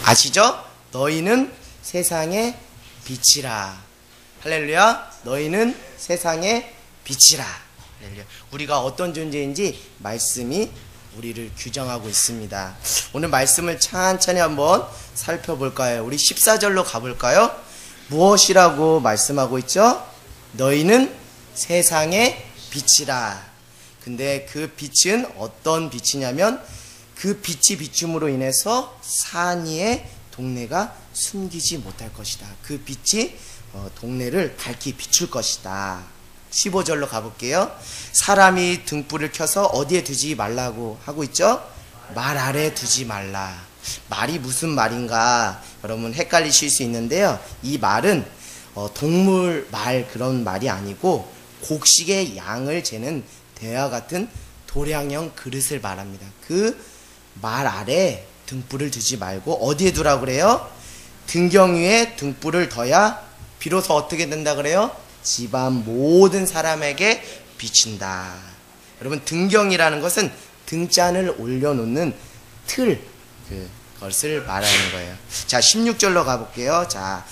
아시죠? 너희는 세상의 빛이라. 할렐루야. 너희는 세상의 빛이라. 할렐루야. 우리가 어떤 존재인지 말씀이 우리를 규정하고 있습니다. 오늘 말씀을 천천히 한번 살펴볼까요? 우리 14절로 가볼까요? 무엇이라고 말씀하고 있죠? 너희는 세상의 빛이라. 근데 그 빛은 어떤 빛이냐면 그 빛이 비춤으로 인해서 산 위의 동네가 숨기지 못할 것이다. 그 빛이 동네를 밝히 비출 것이다. 15절로 가볼게요. 사람이 등불을 켜서 어디에 두지 말라고 하고 있죠? 말 아래 두지 말라. 말이 무슨 말인가 여러분 헷갈리실 수 있는데요. 이 말은 동물 말 그런 말이 아니고 곡식의 양을 재는 대와 같은 도량형 그릇을 말합니다. 그 말 아래 등불을 두지 말고 어디에 두라고 그래요? 등경 위에 등불을 둬야 비로소 어떻게 된다 그래요? 집안 모든 사람에게 비친다. 여러분 등경이라는 것은 등잔을 올려놓는 틀 그것을 말하는 거예요. 자 16절로 가볼게요. 자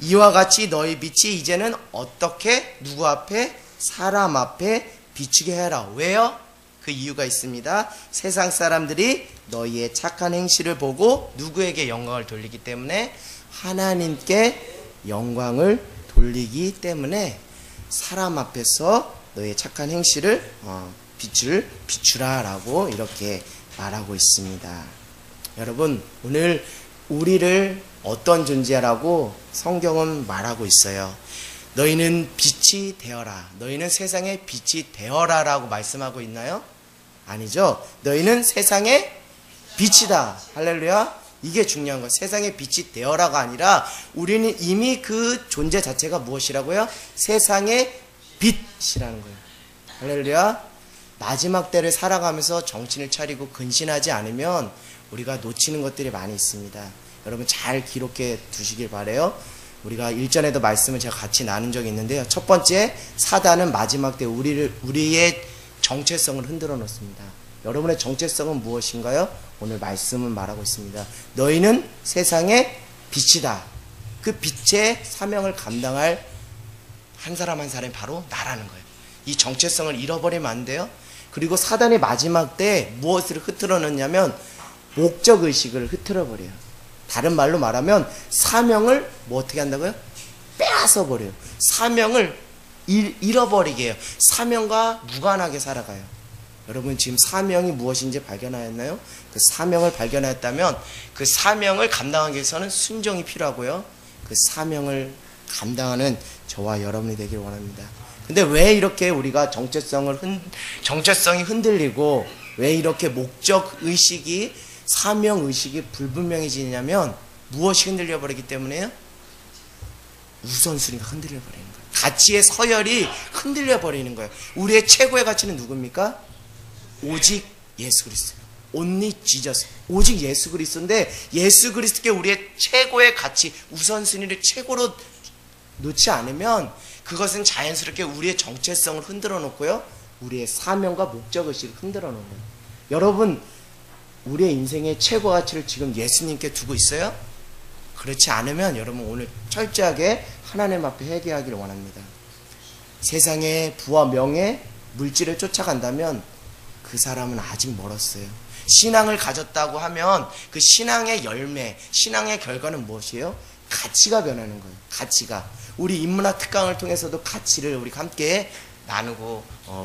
이와 같이 너희 빛이 이제는 어떻게 누구 앞에? 사람 앞에 비추게 해라. 왜요? 그 이유가 있습니다. 세상 사람들이 너희의 착한 행실을 보고 누구에게 영광을 돌리기 때문에? 하나님께 영광을 돌리기 때문에 사람 앞에서 너희의 착한 행실을 빛을 비추라 라고 이렇게 말하고 있습니다. 여러분 오늘 우리를 어떤 존재라고 성경은 말하고 있어요. 너희는 빛이 되어라. 너희는 세상의 빛이 되어라 라고 말씀하고 있나요? 아니죠. 너희는 세상의 빛이다. 할렐루야. 이게 중요한 거예요. 세상의 빛이 되어라가 아니라 우리는 이미 그 존재 자체가 무엇이라고요? 세상의 빛이라는 거예요. 할렐루야. 마지막 때를 살아가면서 정신을 차리고 근신하지 않으면 우리가 놓치는 것들이 많이 있습니다. 여러분 잘 기록해 두시길 바라요. 우리가 일전에도 말씀을 제가 같이 나눈 적이 있는데요. 첫 번째, 사단은 마지막 때 우리의 정체성을 흔들어 놓습니다. 여러분의 정체성은 무엇인가요? 오늘 말씀은 말하고 있습니다. 너희는 세상의 빛이다. 그 빛의 사명을 감당할 한 사람 한 사람이 바로 나라는 거예요. 이 정체성을 잃어버리면 안 돼요. 그리고 사단의 마지막 때 무엇을 흐트러 놓냐면 목적의식을 흐트러 버려요. 다른 말로 말하면 사명을 뭐 어떻게 한다고요? 빼앗아 버려요. 사명을 잃어버리게 해요. 사명과 무관하게 살아가요. 여러분 지금 사명이 무엇인지 발견하였나요? 그 사명을 발견하였다면 그 사명을 감당하기 위해서는 순종이 필요하고요. 그 사명을 감당하는 저와 여러분이 되길 원합니다. 근데 왜 이렇게 우리가 정체성이 흔들리고 왜 이렇게 목적의식이 사명의식이 불분명해지냐면 무엇이 흔들려 버리기 때문에요? 우선순위가 흔들려 버리는 거예요. 가치의 서열이 흔들려 버리는 거예요. 우리의 최고의 가치는 누굽니까? 오직 예수 그리스도. Only Jesus. 오직 예수 그리스도인데 예수 그리스도께 우리의 최고의 가치, 우선순위를 최고로 놓지 않으면 그것은 자연스럽게 우리의 정체성을 흔들어 놓고요. 우리의 사명과 목적의식을 흔들어 놓는 거예요. 여러분 우리의 인생의 최고 가치를 지금 예수님께 두고 있어요? 그렇지 않으면 여러분 오늘 철저하게 하나님 앞에 회개하기를 원합니다. 세상의 부와 명예, 물질을 쫓아간다면 그 사람은 아직 멀었어요. 신앙을 가졌다고 하면 그 신앙의 열매, 신앙의 결과는 무엇이에요? 가치가 변하는 거예요. 가치가. 우리 인문학 특강을 통해서도 가치를 우리가 함께 나누고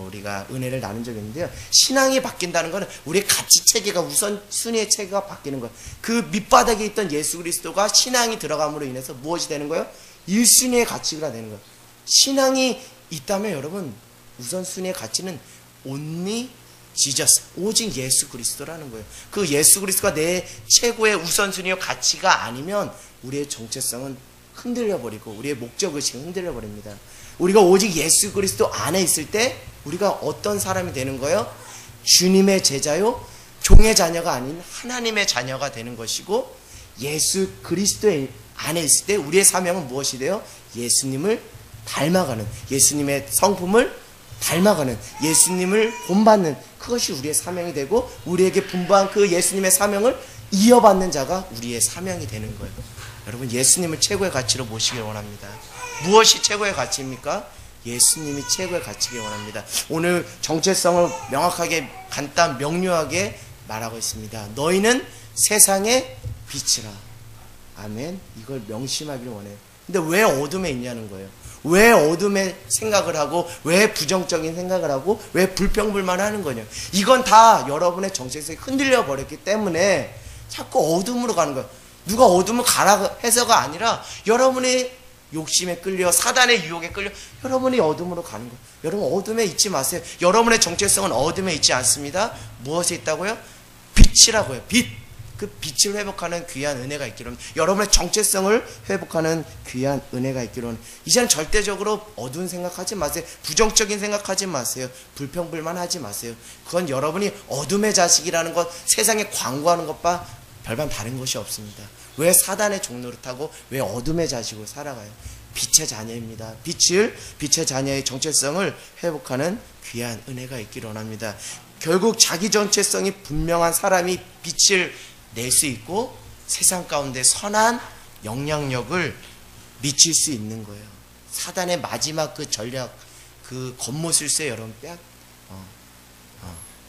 우리가 은혜를 나눈 적이 있는데요. 신앙이 바뀐다는 것은 우리의 가치 체계가 우선순위의 체계가 바뀌는 거예요. 그 밑바닥에 있던 예수 그리스도가 신앙이 들어감으로 인해서 무엇이 되는 거예요? 1순위의 가치가 되는 거예요. 신앙이 있다면 여러분 우선순위의 가치는 only Jesus, 오직 예수 그리스도라는 거예요. 그 예수 그리스도가 내 최고의 우선순위의 가치가 아니면 우리의 정체성은 흔들려버리고 우리의 목적의식은 흔들려버립니다. 우리가 오직 예수 그리스도 안에 있을 때 우리가 어떤 사람이 되는 거예요? 주님의 제자요, 종의 자녀가 아닌 하나님의 자녀가 되는 것이고 예수 그리스도의 안에 있을 때 우리의 사명은 무엇이 돼요? 예수님을 닮아가는, 예수님의 성품을 닮아가는, 예수님을 본받는 그것이 우리의 사명이 되고 우리에게 분부한 그 예수님의 사명을 이어받는 자가 우리의 사명이 되는 거예요. 여러분, 예수님을 최고의 가치로 모시길 원합니다. 무엇이 최고의 가치입니까? 예수님이 최고의 가치길 원합니다. 오늘 정체성을 명확하게 간단 명료하게 말하고 있습니다. 너희는 세상의 빛이라. 아멘. 이걸 명심하기를 원해요. 근데 왜 어둠에 있냐는 거예요. 왜 어둠에 생각을 하고, 왜 부정적인 생각을 하고, 왜 불평불만하는 거냐. 이건 다 여러분의 정체성이 흔들려 버렸기 때문에 자꾸 어둠으로 가는 거예요. 누가 어둠을 가라 해서가 아니라 여러분의 욕심에 끌려, 사단의 유혹에 끌려 여러분이 어둠으로 가는 거예요. 여러분, 어둠에 있지 마세요. 여러분의 정체성은 어둠에 있지 않습니다. 무엇에 있다고요? 빛이라고요. 빛. 그 빛을 회복하는 귀한 은혜가 있기로 합니다. 여러분의 정체성을 회복하는 귀한 은혜가 있기로 합니다. 이제는 절대적으로 어두운 생각하지 마세요. 부정적인 생각하지 마세요. 불평불만하지 마세요. 그건 여러분이 어둠의 자식이라는 것, 세상에 광고하는 것과 별반 다른 것이 없습니다. 왜 사단의 종로를 타고 왜 어둠의 자식으로 살아가요? 빛의 자녀입니다. 빛의 자녀의 정체성을 회복하는 귀한 은혜가 있기를 원합니다. 결국 자기 정체성이 분명한 사람이 빛을 낼 수 있고 세상 가운데 선한 영향력을 미칠 수 있는 거예요. 사단의 마지막 그 전략, 그 겉모술수에 여러분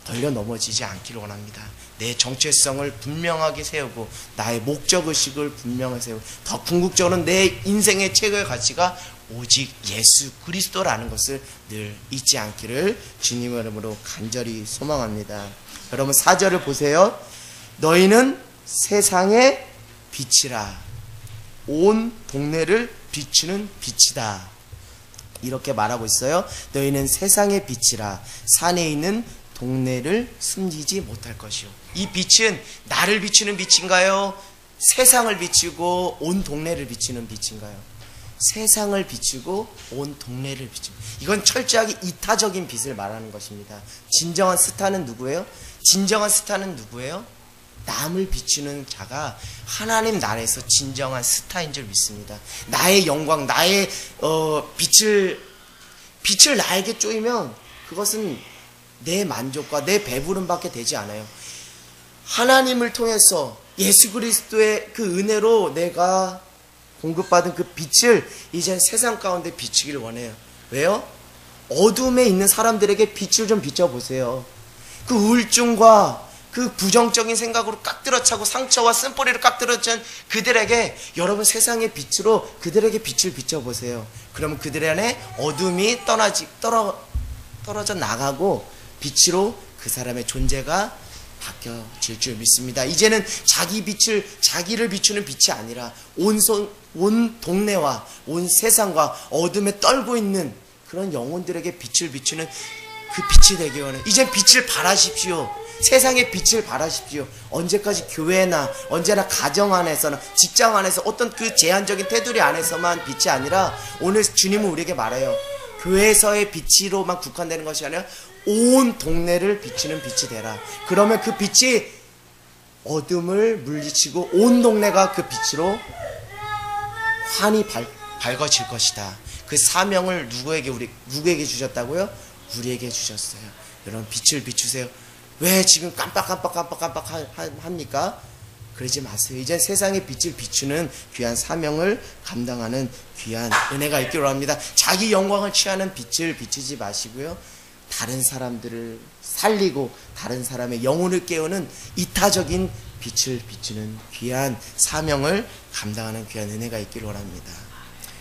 걸려 넘어지지 않기를 원합니다. 내 정체성을 분명하게 세우고 나의 목적의식을 분명하게 세우고, 더 궁극적으로는 내 인생의 최고의 가치가 오직 예수 그리스도라는 것을 늘 잊지 않기를 주님의 이름으로 간절히 소망합니다. 여러분, 4절을 보세요. 너희는 세상의 빛이라. 온 동네를 비추는 빛이다. 이렇게 말하고 있어요. 너희는 세상의 빛이라. 산에 있는 동네를 숨기지 못할 것이요. 이 빛은 나를 비추는 빛인가요? 세상을 비추고 온 동네를 비추는 빛인가요? 세상을 비추고 온 동네를 비추는. 이건 철저하게 이타적인 빛을 말하는 것입니다. 진정한 스타는 누구예요? 진정한 스타는 누구예요? 남을 비추는 자가 하나님 나라에서 진정한 스타인 줄 믿습니다. 나의 영광, 나의 빛을 나에게 쪼이면 그것은 내 만족과 내 배부름밖에 되지 않아요. 하나님을 통해서 예수 그리스도의 그 은혜로 내가 공급받은 그 빛을 이제 세상 가운데 비추기를 원해요. 왜요? 어둠에 있는 사람들에게 빛을 좀 비춰보세요. 그 우울증과 그 부정적인 생각으로 깍들어 차고 상처와 쓴뿌리를 깍들어 찬 그들에게 여러분 세상의 빛으로 그들에게 빛을 비춰보세요. 그러면 그들 안에 어둠이 떨어져 나가고 빛으로 그 사람의 존재가 바뀌어질 줄 믿습니다. 이제는 자기를 비추는 빛이 아니라 온 동네와 온 세상과 어둠에 떨고 있는 그런 영혼들에게 빛을 비추는 그 빛이 되기 원해요. 이젠 빛을 발하십시오. 세상의 빛을 발하십시오. 언제까지 교회나 언제나 가정 안에서나 직장 안에서 어떤 그 제한적인 테두리 안에서만 빛이 아니라 오늘 주님은 우리에게 말해요. 교회에서의 빛으로만 국한되는 것이 아니라 온 동네를 비추는 빛이 되라. 그러면 그 빛이 어둠을 물리치고 온 동네가 그 빛으로 환히 밝아질 것이다. 그 사명을 누구에게 주셨다고요? 우리에게 주셨어요. 여러분, 빛을 비추세요. 왜 지금 깜빡 합니까? 그러지 마세요. 이제 세상의 빛을 비추는 귀한 사명을 감당하는 귀한 은혜가 있기로 합니다. 자기 영광을 취하는 빛을 비추지 마시고요. 다른 사람들을 살리고 다른 사람의 영혼을 깨우는 이타적인 빛을 비추는 귀한 사명을 감당하는 귀한 은혜가 있기를 원합니다.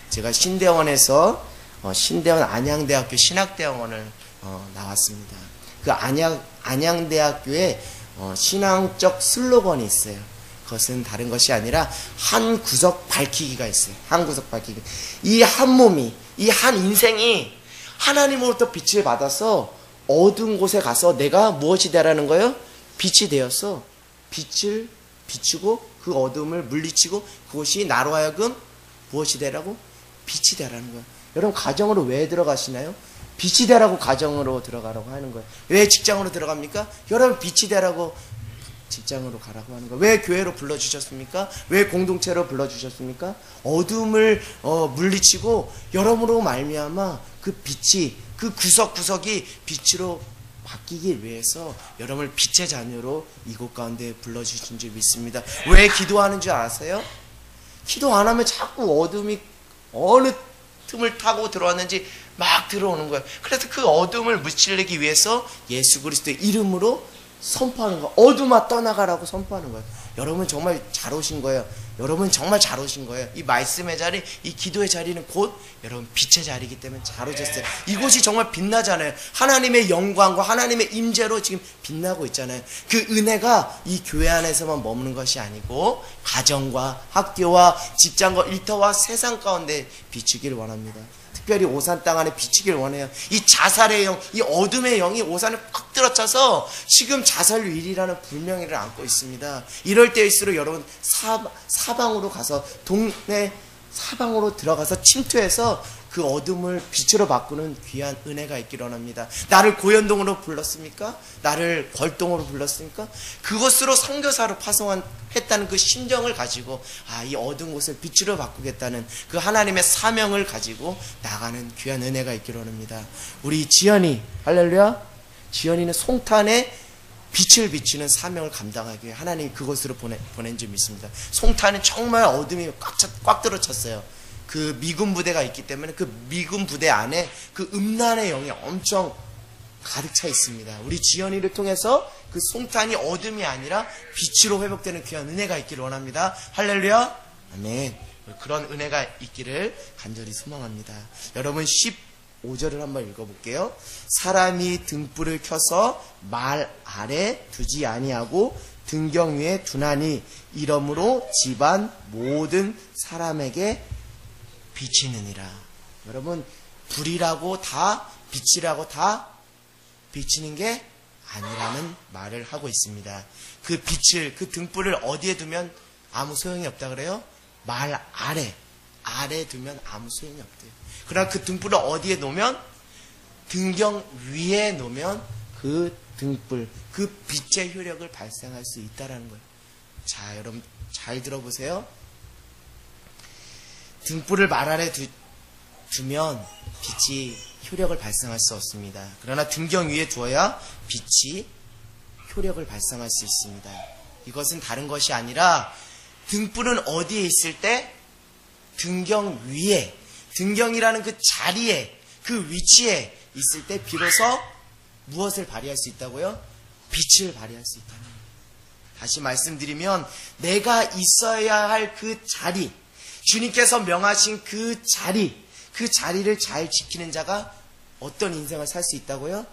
제가 신대원에서 신대원 안양대학교 신학대학원을 나왔습니다. 그 안양대학교에 신앙적 슬로건이 있어요. 그것은 다른 것이 아니라 한 구석 밝히기가 있어요. 한 구석 밝히기. 이 한 몸이, 이 한 인생이 하나님으로부터 빛을 받아서 어두운 곳에 가서 내가 무엇이 되라는 거예요? 빛이 되어서 빛을 비추고 그 어둠을 물리치고 그것이 나로 하여금 무엇이 되라고? 빛이 되라는 거예요. 여러분, 가정으로 왜 들어가시나요? 빛이 되라고 가정으로 들어가라고 하는 거예요. 왜 직장으로 들어갑니까? 여러분, 빛이 되라고 직장으로 가라고 하는 거예요. 왜 교회로 불러주셨습니까? 왜 공동체로 불러주셨습니까? 어둠을 물리치고 여러분으로 말미암아 그 빛이, 그 구석구석이 빛으로 바뀌길 위해서 여러분을 빛의 자녀로 이곳 가운데 불러주신 줄 믿습니다. 왜 기도하는 줄 아세요? 기도 안 하면 자꾸 어둠이 어느 틈을 타고 들어왔는지 막 들어오는 거예요. 그래서 그 어둠을 무찌르기 위해서 예수 그리스도의 이름으로 선포하는 거예요. 어둠아 떠나가라고 선포하는 거예요. 여러분 정말 잘 오신 거예요. 여러분 정말 잘 오신 거예요. 이 말씀의 자리, 이 기도의 자리는 곧 여러분 빛의 자리이기 때문에 잘 오셨어요. 이곳이 정말 빛나잖아요. 하나님의 영광과 하나님의 임재로 지금 빛나고 있잖아요. 그 은혜가 이 교회 안에서만 머무는 것이 아니고 가정과 학교와 직장과 일터와 세상 가운데 비추기를 원합니다. 특별히 오산 땅 안에 비추기를 원해요. 이 자살의 영, 이 어둠의 영이 오산을 꽉 들어차서 지금 자살률 1위라는 불명예를 안고 있습니다. 이럴 때일수록 여러분 사방으로 가서 동네 사방으로 들어가서 침투해서 그 어둠을 빛으로 바꾸는 귀한 은혜가 있기를 원합니다. 나를 고현동으로 불렀습니까? 나를 걸동으로 불렀습니까? 그것으로 선교사로 파송했다는 그 심정을 가지고 이 어두운 곳을 빛으로 바꾸겠다는 그 하나님의 사명을 가지고 나가는 귀한 은혜가 있기를 원합니다. 우리 지연이, 할렐루야, 지연이는 송탄에 빛을 비추는 사명을 감당하기 위해 하나님이 그곳으로 보낸 줄 믿습니다. 송탄은 정말 어둠이 꽉 들어찼어요. 그 미군 부대가 있기 때문에 그 미군 부대 안에 그 음란의 영이 엄청 가득 차 있습니다. 우리 지연이를 통해서 그 송탄이 어둠이 아니라 빛으로 회복되는 귀한 은혜가 있기를 원합니다. 할렐루야, 아멘. 그런 은혜가 있기를 간절히 소망합니다. 여러분 15절을 한번 읽어볼게요. 사람이 등불을 켜서 말 아래 두지 아니하고 등경 위에 두나니 이러므로 집안 모든 사람에게 비치느니라. 여러분 불이라고 다 빛이라고 다 비치는 게 아니라는 말을 하고 있습니다. 그 빛을, 그 등불을 어디에 두면 아무 소용이 없다 그래요? 말 아래 두면 아무 소용이 없대요. 그러나 그 등불을 어디에 놓으면, 등경 위에 놓으면 그 등불, 그 빛의 효력을 발생할 수 있다라는 거예요. 자, 여러분 잘 들어보세요. 등불을 말 아래 두면 빛이 효력을 발생할 수 없습니다. 그러나 등경 위에 두어야 빛이 효력을 발생할 수 있습니다. 이것은 다른 것이 아니라 등불은 어디에 있을 때? 등경 위에, 등경이라는 그 자리에, 그 위치에 있을 때 비로소 무엇을 발휘할 수 있다고요? 빛을 발휘할 수 있다는 거예요. 다시 말씀드리면 내가 있어야 할 그 자리, 주님께서 명하신 그 자리를 잘 지키는 자가 어떤 인생을 살 수 있다고요?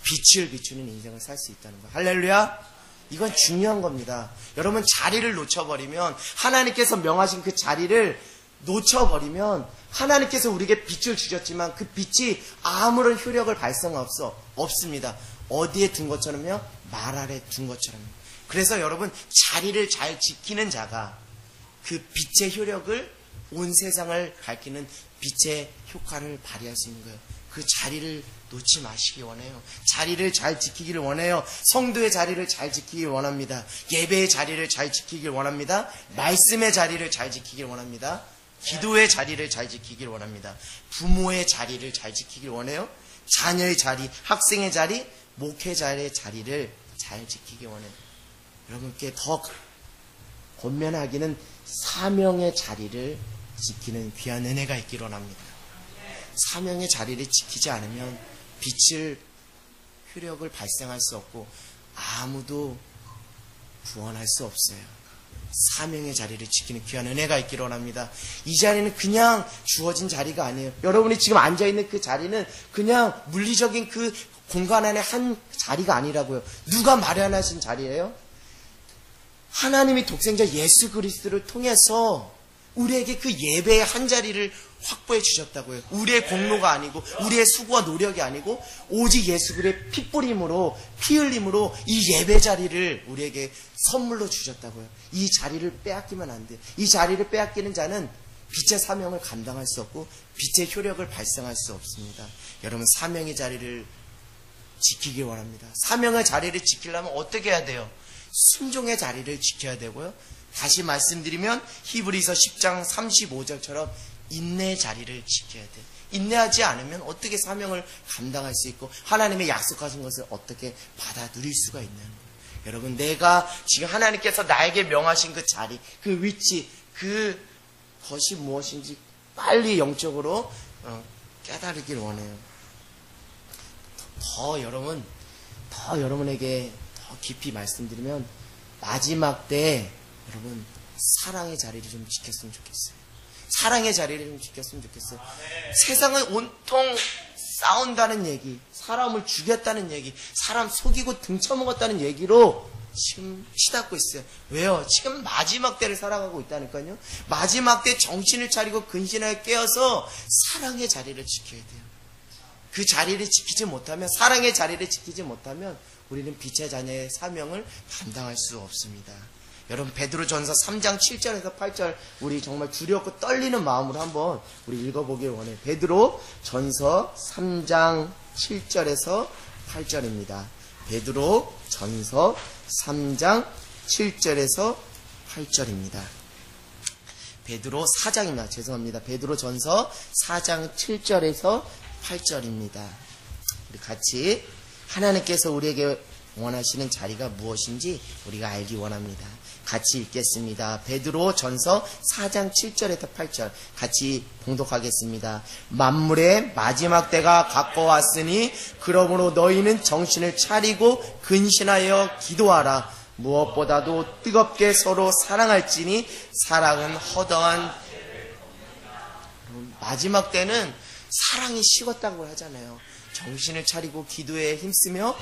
빛을 비추는 인생을 살 수 있다는 거예요. 할렐루야! 이건 중요한 겁니다. 여러분 자리를 놓쳐버리면, 하나님께서 명하신 그 자리를 놓쳐버리면 하나님께서 우리에게 빛을 주셨지만 그 빛이 아무런 효력을 발생할 수 없습니다. 어디에 둔 것처럼요? 말 아래 둔 것처럼요. 그래서 여러분 자리를 잘 지키는 자가 그 빛의 효력을, 온 세상을 밝히는 빛의 효과를 발휘할 수 있는 거예요. 그 자리를 놓지 마시기 원해요. 자리를 잘 지키기를 원해요. 성도의 자리를 잘 지키길 원합니다. 예배의 자리를 잘 지키길 원합니다. 말씀의 자리를 잘 지키길 원합니다. 기도의 자리를 잘 지키길 원합니다. 부모의 자리를 잘 지키길 원해요. 자녀의 자리, 학생의 자리, 목회자의 자리를 잘 지키길 원해요. 여러분께 더 권면하기는 사명의 자리를 지키는 귀한 은혜가 있기를 원합니다. 사명의 자리를 지키지 않으면 빛을, 효력을 발생할 수 없고 아무도 구원할 수 없어요. 사명의 자리를 지키는 귀한 은혜가 있기를 원합니다. 이 자리는 그냥 주어진 자리가 아니에요. 여러분이 지금 앉아있는 그 자리는 그냥 물리적인 그 공간 안에 한 자리가 아니라고요. 누가 마련하신 자리예요? 하나님이 독생자 예수 그리스도를 통해서 우리에게 그 예배의 한 자리를 확보해 주셨다고요. 우리의 공로가 아니고 우리의 수고와 노력이 아니고 오직 예수 그리스도의 핏뿌림으로, 피 흘림으로 이 예배 자리를 우리에게 선물로 주셨다고요. 이 자리를 빼앗기면 안 돼요. 이 자리를 빼앗기는 자는 빛의 사명을 감당할 수 없고 빛의 효력을 발생할 수 없습니다. 여러분 사명의 자리를 지키길 원합니다. 사명의 자리를 지키려면 어떻게 해야 돼요? 순종의 자리를 지켜야 되고요. 다시 말씀드리면 히브리서 10장 35절처럼 인내의 자리를 지켜야 돼요. 인내하지 않으면 어떻게 사명을 감당할 수 있고 하나님의 약속하신 것을 어떻게 받아 누릴 수가 있는 거예요. 여러분, 내가 지금 하나님께서 나에게 명하신 그 자리, 그 위치, 그것이 무엇인지 빨리 영적으로 깨달으길 원해요. 더 여러분에게 더 깊이 말씀드리면 마지막 때 여러분 사랑의 자리를 좀 지켰으면 좋겠어요. 사랑의 자리를 좀 지켰으면 좋겠어요. 세상은 온통 싸운다는 얘기, 사람을 죽였다는 얘기, 사람 속이고 등쳐먹었다는 얘기로 지금 치닫고 있어요. 왜요? 지금 마지막 때를 살아가고 있다니까요. 마지막 때 정신을 차리고 근신하여 깨어서 사랑의 자리를 지켜야 돼요. 그 자리를 지키지 못하면, 사랑의 자리를 지키지 못하면 우리는 빛의 자녀의 사명을 감당할 수 없습니다. 여러분, 베드로전서 3장 7절에서 8절 우리 정말 두렵고 떨리는 마음으로 한번 우리 읽어보길 원해요. 베드로전서 3장 7절에서 8절입니다. 베드로전서 3장 7절에서 8절입니다. 베드로 4장입니다. 죄송합니다. 베드로전서 4장 7절에서 8절입니다. 우리 같이 하나님께서 우리에게 원하시는 자리가 무엇인지 우리가 알기 원합니다. 같이 읽겠습니다. 베드로전서 4장 7절에서 8절 같이 봉독하겠습니다. 만물의 마지막 때가 가까웠으니 그러므로 너희는 정신을 차리고 근신하여 기도하라. 무엇보다도 뜨겁게 서로 사랑할지니 사랑은 허다한. 마지막 때는 사랑이 식었다고 하잖아요. 정신을 차리고 기도에 힘쓰며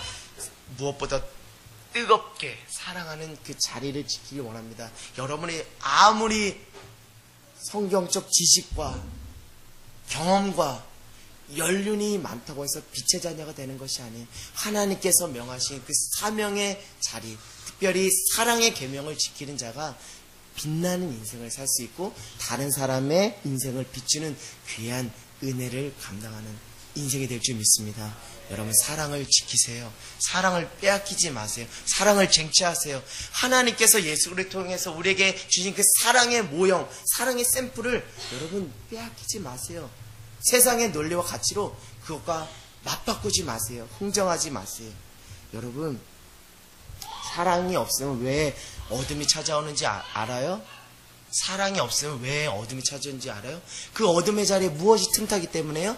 무엇보다 뜨겁게 사랑하는 그 자리를 지키길 원합니다. 여러분이 아무리 성경적 지식과 경험과 연륜이 많다고 해서 빛의 자녀가 되는 것이 아니에요. 하나님께서 명하신 그 사명의 자리, 특별히 사랑의 계명을 지키는 자가 빛나는 인생을 살 수 있고 다른 사람의 인생을 비추는 귀한 은혜를 감당하는 인생이 될 줄 믿습니다. 여러분, 사랑을 지키세요. 사랑을 빼앗기지 마세요. 사랑을 쟁취하세요. 하나님께서 예수를 통해서 우리에게 주신 그 사랑의 모형, 사랑의 샘플을 여러분 빼앗기지 마세요. 세상의 논리와 가치로 그것과 맞바꾸지 마세요. 흥정하지 마세요. 여러분, 사랑이 없으면 왜 어둠이 찾아오는지 알아요? 사랑이 없으면 왜 어둠이 찾아오는지 알아요? 그 어둠의 자리에 무엇이 틈타기 때문에요?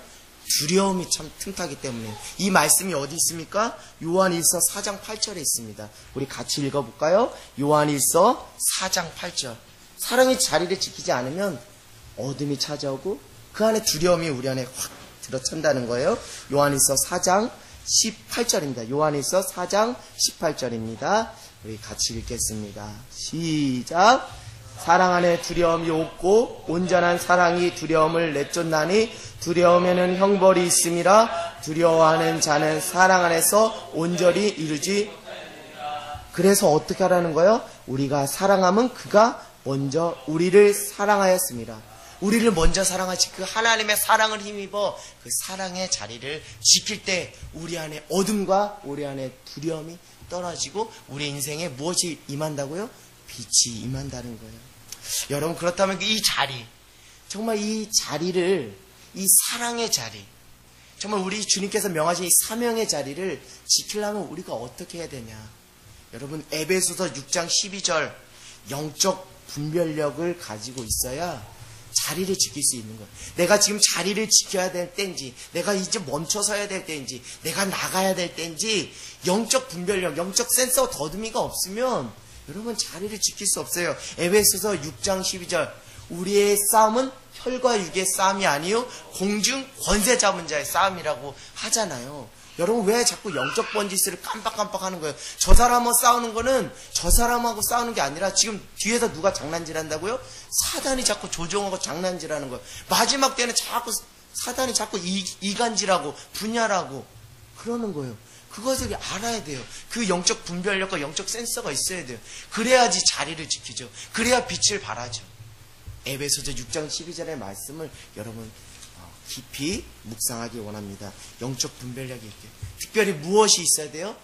두려움이 참 틈타기 때문에. 이 말씀이 어디 있습니까? 요한일서 4장 8절에 있습니다. 우리 같이 읽어볼까요? 요한일서 4장 8절. 사랑의 자리를 지키지 않으면 어둠이 찾아오고 그 안에 두려움이 우리 안에 확 들어찬다는 거예요. 요한일서 4장 18절입니다. 요한일서 4장 18절입니다. 우리 같이 읽겠습니다. 시작. 사랑 안에 두려움이 없고 온전한 사랑이 두려움을 내쫓나니 두려움에는 형벌이 있음이라. 두려워하는 자는 사랑 안에서 온전히 이르지. 그래서 어떻게 하라는 거예요? 우리가 사랑하면 그가 먼저 우리를 사랑하였습니다. 우리를 먼저 사랑하신 그 하나님의 사랑을 힘입어 그 사랑의 자리를 지킬 때 우리 안에 어둠과 우리 안에 두려움이 떨어지고 우리 인생에 무엇이 임한다고요? 빛이 임한다는 거예요. 여러분, 그렇다면 이 자리, 정말 이 자리를, 이 사랑의 자리, 정말 우리 주님께서 명하신 이 사명의 자리를 지키려면 우리가 어떻게 해야 되냐? 여러분, 에베소서 6장 12절 영적 분별력을 가지고 있어야 자리를 지킬 수 있는 거예요. 내가 지금 자리를 지켜야 될 때인지, 내가 이제 멈춰서야 될 때인지, 내가 나가야 될 때인지 영적 분별력, 영적 센서 더듬이가 없으면 여러분 자리를 지킬 수 없어요. 에베소서 6장 12절 우리의 싸움은 혈과 육의 싸움이 아니요 공중 권세 잡은 자의 싸움이라고 하잖아요. 여러분, 왜 자꾸 영적 번지스를 깜빡깜빡 하는 거예요? 저 사람하고 싸우는 거는 저 사람하고 싸우는 게 아니라 지금 뒤에서 누가 장난질한다고요? 사단이 자꾸 조종하고 장난질하는 거예요. 마지막 때는 자꾸 사단이 자꾸 이간질하고 분열하고 그러는 거예요. 그것을 알아야 돼요. 그 영적 분별력과 영적 센서가 있어야 돼요. 그래야지 자리를 지키죠. 그래야 빛을 발하죠. 에베소서 6장 12절의 말씀을 여러분 깊이 묵상하기 원합니다. 영적 분별력이 있게. 특별히 무엇이 있어야 돼요?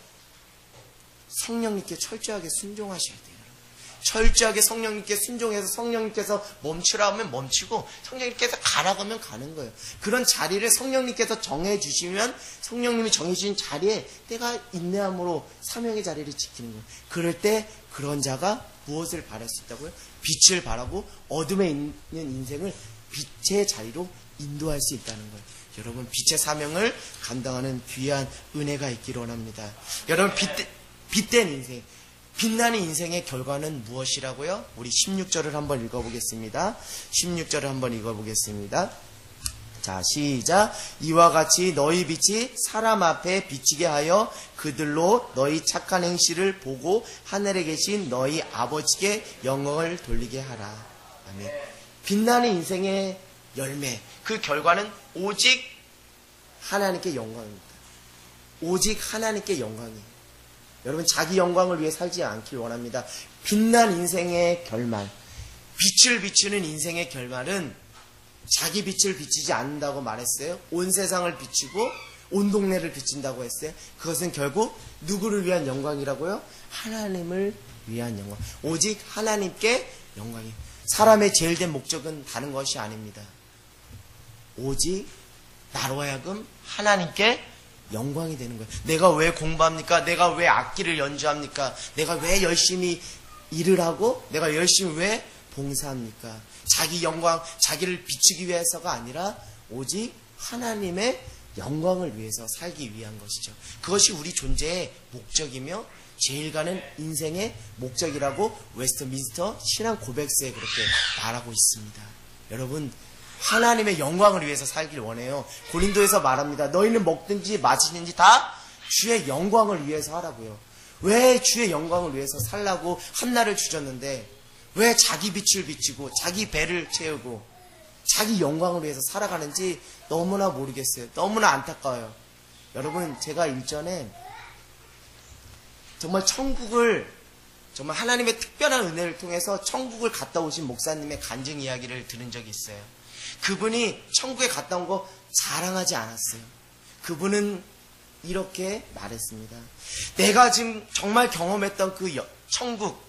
성령님께 철저하게 순종하셔야 돼요. 철저하게 성령님께 순종해서 성령님께서 멈추라 하면 멈추고 성령님께서 가라고 하면 가는 거예요. 그런 자리를 성령님께서 정해주시면 성령님이 정해주신 자리에 내가 인내함으로 사명의 자리를 지키는 거예요. 그럴 때 그런 자가 무엇을 바랄 수 있다고요? 빛을 바라고 어둠에 있는 인생을 빛의 자리로 인도할 수 있다는 거예요. 여러분, 빛의 사명을 감당하는 귀한 은혜가 있기를 원합니다. 여러분, 빛된 인생, 빛나는 인생의 결과는 무엇이라고요? 우리 16절을 한번 읽어보겠습니다. 16절을 한번 읽어보겠습니다. 자, 시작. 이와 같이 너희 빛이 사람 앞에 비치게 하여 그들로 너희 착한 행실을 보고 하늘에 계신 너희 아버지께 영광을 돌리게 하라. 아멘. 빛나는 인생의 열매, 그 결과는 오직 하나님께 영광입니다. 오직 하나님께 영광이에요. 여러분, 자기 영광을 위해 살지 않길 원합니다. 빛난 인생의 결말, 빛을 비추는 인생의 결말은 자기 빛을 비치지 않는다고 말했어요. 온 세상을 비추고 온 동네를 비춘다고 했어요. 그것은 결국 누구를 위한 영광이라고요? 하나님을 위한 영광. 오직 하나님께 영광이에요. 사람의 제일 된 목적은 다른 것이 아닙니다. 오직 나로 하여금 하나님께 영광이 되는 거예요. 내가 왜 공부합니까? 내가 왜 악기를 연주합니까? 내가 왜 열심히 일을 하고 내가 열심히 왜 봉사합니까? 자기 영광, 자기를 비추기 위해서가 아니라 오직 하나님의 영광을 위해서 살기 위한 것이죠. 그것이 우리 존재의 목적이며 제일 가는 인생의 목적이라고 웨스트민스터 신앙 고백서에 그렇게 말하고 있습니다. 여러분, 하나님의 영광을 위해서 살길 원해요. 고린도에서 말합니다. 너희는 먹든지 마시든지 다 주의 영광을 위해서 하라고요. 왜 주의 영광을 위해서 살라고 한날을 주셨는데 왜 자기 빛을 비추고 자기 배를 채우고 자기 영광을 위해서 살아가는지 너무나 모르겠어요. 너무나 안타까워요. 여러분, 제가 일전에 정말 정말 하나님의 특별한 은혜를 통해서 천국을 갔다 오신 목사님의 간증 이야기를 들은 적이 있어요. 그분이 천국에 갔다 온 거 자랑하지 않았어요. 그분은 이렇게 말했습니다. 내가 지금 정말 경험했던 그 천국,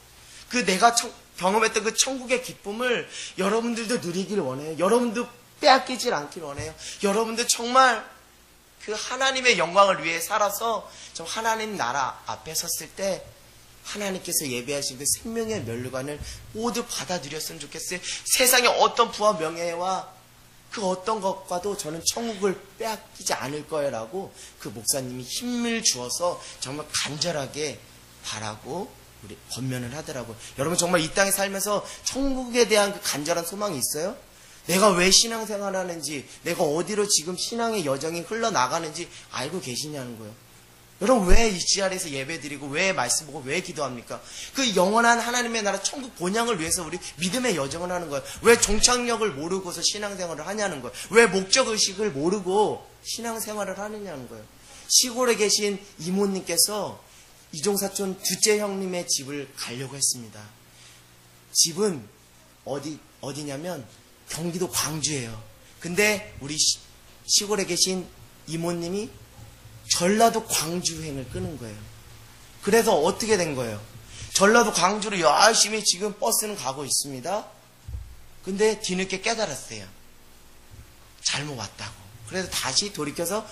내가 경험했던 그 천국의 기쁨을 여러분들도 누리길 원해요. 여러분도 빼앗기질 않길 원해요. 여러분도 정말 그 하나님의 영광을 위해 살아서 좀 하나님 나라 앞에 섰을 때 하나님께서 예배하신 그 생명의 면류관을 모두 받아들였으면 좋겠어요. 세상의 어떤 부와 명예와 그 어떤 것과도 저는 천국을 빼앗기지 않을 거예요 라고 그 목사님이 힘을 주어서 정말 간절하게 바라고 우리 권면을 하더라고요. 여러분, 정말 이 땅에 살면서 천국에 대한 그 간절한 소망이 있어요? 내가 왜 신앙생활을 하는지, 내가 어디로 지금 신앙의 여정이 흘러나가는지 알고 계시냐는 거예요. 여러분, 왜 이 자리에서 예배드리고 왜 말씀 보고 왜 기도합니까? 그 영원한 하나님의 나라 천국 본향을 위해서 우리 믿음의 여정을 하는 거예요. 왜 종착역을 모르고서 신앙생활을 하냐는 거예요. 왜 목적의식을 모르고 신앙생활을 하느냐는 거예요. 시골에 계신 이모님께서 이종사촌 둘째 형님의 집을 가려고 했습니다. 집은 어디냐면 경기도 광주예요. 근데 우리 시골에 계신 이모님이 전라도 광주행을 끄는 거예요. 그래서 어떻게 된 거예요? 전라도 광주로 열심히 지금 버스는 가고 있습니다. 근데 뒤늦게 깨달았어요. 잘못 왔다고. 그래서 다시 돌이켜서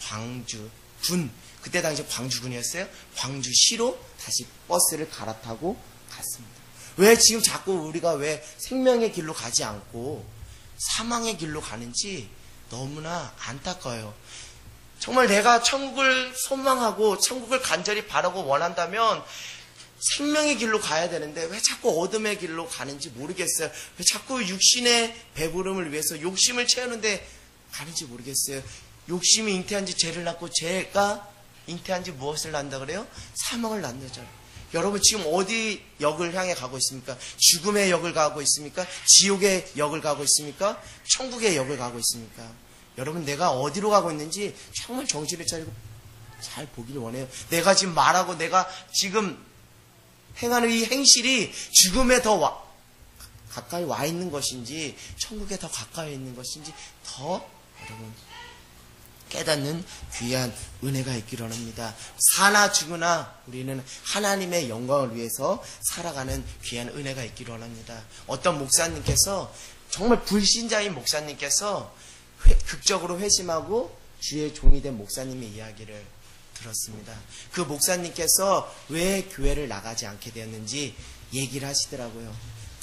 광주군, 그때 당시 광주군이었어요. 광주시로 다시 버스를 갈아타고 갔습니다. 왜 지금 자꾸 우리가 왜 생명의 길로 가지 않고 사망의 길로 가는지 너무나 안타까워요. 정말 내가 천국을 소망하고 천국을 간절히 바라고 원한다면 생명의 길로 가야 되는데 왜 자꾸 어둠의 길로 가는지 모르겠어요. 왜 자꾸 육신의 배부름을 위해서 욕심을 채우는데 가는지 모르겠어요. 욕심이 잉태한 지 죄를 낳고 죄가 잉태한 지 무엇을 낳는다 그래요? 사망을 낳는다잖아요. 여러분, 지금 어디 역을 향해 가고 있습니까? 죽음의 역을 가고 있습니까? 지옥의 역을 가고 있습니까? 천국의 역을 가고 있습니까? 여러분, 내가 어디로 가고 있는지 정말 정신을 차리고 잘 보기를 원해요. 내가 지금 말하고 내가 지금 행하는 이 행실이 죽음에 더 가까이 와 있는 것인지 천국에 더 가까이 있는 것인지 더 여러분 깨닫는 귀한 은혜가 있기를 원합니다. 사나 죽으나 우리는 하나님의 영광을 위해서 살아가는 귀한 은혜가 있기를 원합니다. 어떤 목사님께서, 정말 불신자인 목사님께서 극적으로 회심하고 주의 종이 된 목사님의 이야기를 들었습니다. 그 목사님께서 왜 교회를 나가지 않게 되었는지 얘기를 하시더라고요.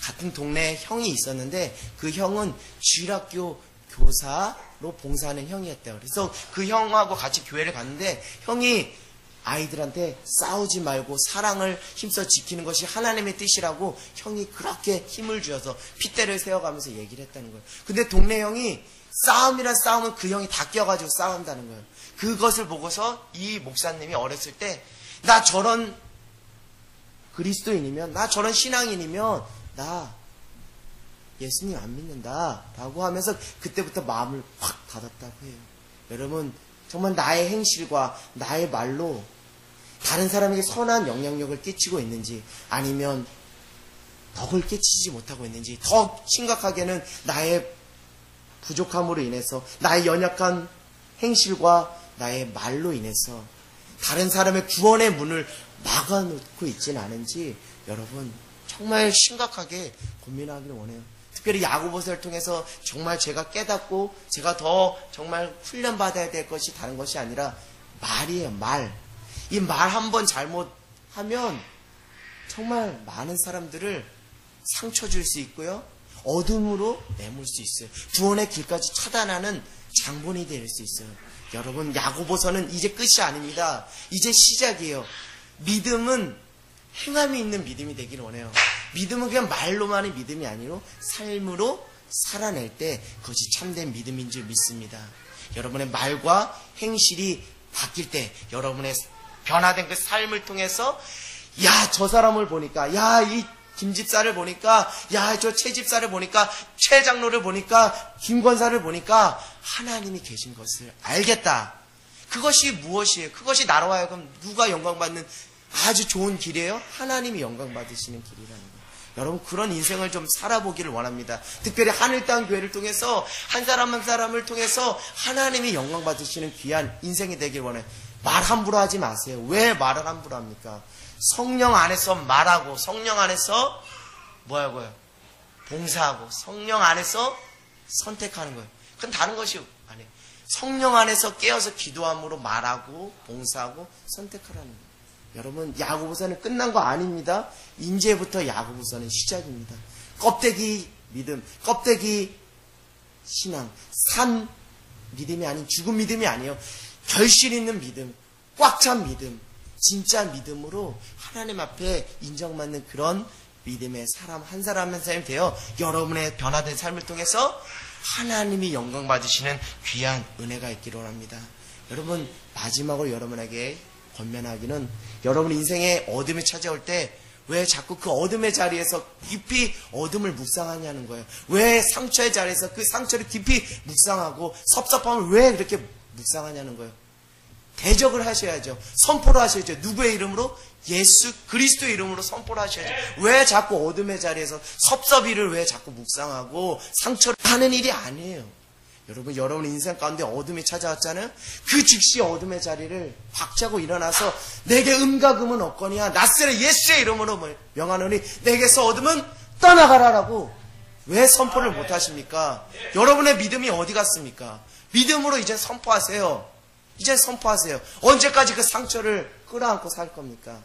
같은 동네에 형이 있었는데 그 형은 주일학교 교사로 봉사하는 형이었대요. 그래서 그 형하고 같이 교회를 갔는데 형이 아이들한테 싸우지 말고 사랑을 힘써 지키는 것이 하나님의 뜻이라고 형이 그렇게 힘을 주어서 핏대를 세워가면서 얘기를 했다는 거예요. 근데 동네 형이 싸움이란 싸움은 그 형이 다 껴가지고 싸운다는 거예요. 그것을 보고서 이 목사님이 어렸을 때 나 저런 그리스도인이면, 나 저런 신앙인이면 나 예수님 안 믿는다 라고 하면서 그때부터 마음을 확 닫았다고 해요. 여러분, 정말 나의 행실과 나의 말로 다른 사람에게 선한 영향력을 끼치고 있는지, 아니면 덕을 끼치지 못하고 있는지, 더 심각하게는 나의 부족함으로 인해서, 나의 연약한 행실과 나의 말로 인해서 다른 사람의 구원의 문을 막아놓고 있지는 않은지 여러분 정말 심각하게 고민하기를 원해요. 특별히 야고보서를 통해서 정말 제가 깨닫고 제가 더 정말 훈련받아야 될 것이 다른 것이 아니라 말이에요. 말. 이 말 한 번 잘못하면 정말 많은 사람들을 상처 줄 수 있고요, 어둠으로 내몰 수 있어요. 구원의 길까지 차단하는 장본이 될 수 있어요. 여러분, 야고보서는 이제 끝이 아닙니다. 이제 시작이에요. 믿음은 행함이 있는 믿음이 되기를 원해요. 믿음은 그냥 말로만의 믿음이 아니고 삶으로 살아낼 때 그것이 참된 믿음인 줄 믿습니다. 여러분의 말과 행실이 바뀔 때, 여러분의 변화된 그 삶을 통해서 야, 저 사람을 보니까, 야, 이 김집사를 보니까, 야, 저 최집사를 보니까, 최장로를 보니까, 김권사를 보니까 하나님이 계신 것을 알겠다. 그것이 무엇이에요? 그것이 나로 하여금 누가 영광받는 아주 좋은 길이에요? 하나님이 영광받으시는 길이라는 거예요. 여러분, 그런 인생을 좀 살아보기를 원합니다. 특별히 하늘 땅 교회를 통해서 한 사람 한 사람을 통해서 하나님이 영광받으시는 귀한 인생이 되길 원해요. 말 함부로 하지 마세요. 왜 말을 함부로 합니까? 성령 안에서 말하고, 성령 안에서 뭐하고요? 봉사하고, 성령 안에서 선택하는 거예요. 그건 다른 것이 아니에요. 성령 안에서 깨어서 기도함으로 말하고, 봉사하고, 선택하라는 거예요. 여러분, 야고보서는 끝난 거 아닙니다. 이제부터 야고보서는 시작입니다. 껍데기 믿음, 껍데기 신앙, 산 믿음이 아닌 죽은 믿음이 아니에요. 결실 있는 믿음, 꽉 찬 믿음, 진짜 믿음으로 하나님 앞에 인정받는 그런 믿음의 사람 한 사람 한 사람이 되어 여러분의 변화된 삶을 통해서 하나님이 영광 받으시는 귀한 은혜가 있기를 원합니다. 여러분, 마지막으로 여러분에게 권면하기는, 여러분 인생에 어둠이 찾아올 때 왜 자꾸 그 어둠의 자리에서 깊이 어둠을 묵상하냐는 거예요. 왜 상처의 자리에서 그 상처를 깊이 묵상하고 섭섭함을 왜 그렇게 묵상하냐는 거예요. 대적을 하셔야죠. 선포를 하셔야죠. 누구의 이름으로? 예수 그리스도의 이름으로 선포를 하셔야죠. 왜 자꾸 어둠의 자리에서 섭섭이를 왜 자꾸 묵상하고 상처를 하는 일이 아니에요. 여러분, 여러분 인생 가운데 어둠이 찾아왔잖아요. 그 즉시 어둠의 자리를 박차고 일어나서 내게 음과 금은 없거니와 나스렛 예수의 이름으로 명하노니 내게서 어둠은 떠나가라라고 왜 선포를 못하십니까? 여러분의 믿음이 어디 갔습니까? 믿음으로 이제 선포하세요. 이제 선포하세요. 언제까지 그 상처를 끌어안고 살 겁니까?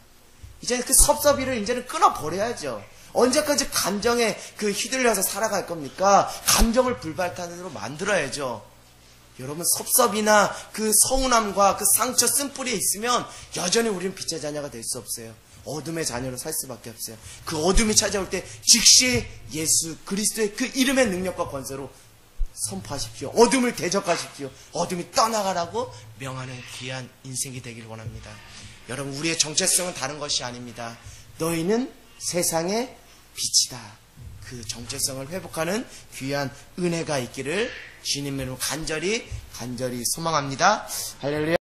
이제 그 섭섭이를 이제는 끊어버려야죠. 언제까지 감정에 그 휘둘려서 살아갈 겁니까? 감정을 불발탄으로 만들어야죠. 여러분, 섭섭이나 그 서운함과 그 상처 쓴뿌리에 있으면 여전히 우리는 빛의 자녀가 될 수 없어요. 어둠의 자녀로 살 수밖에 없어요. 그 어둠이 찾아올 때 즉시 예수 그리스도의 그 이름의 능력과 권세로 선포하십시오. 어둠을 대적하십시오. 어둠이 떠나가라고 명하는 귀한 인생이 되기를 원합니다. 여러분, 우리의 정체성은 다른 것이 아닙니다. 너희는 세상의 빛이다. 그 정체성을 회복하는 귀한 은혜가 있기를 주님으로 간절히 소망합니다. 할렐루야.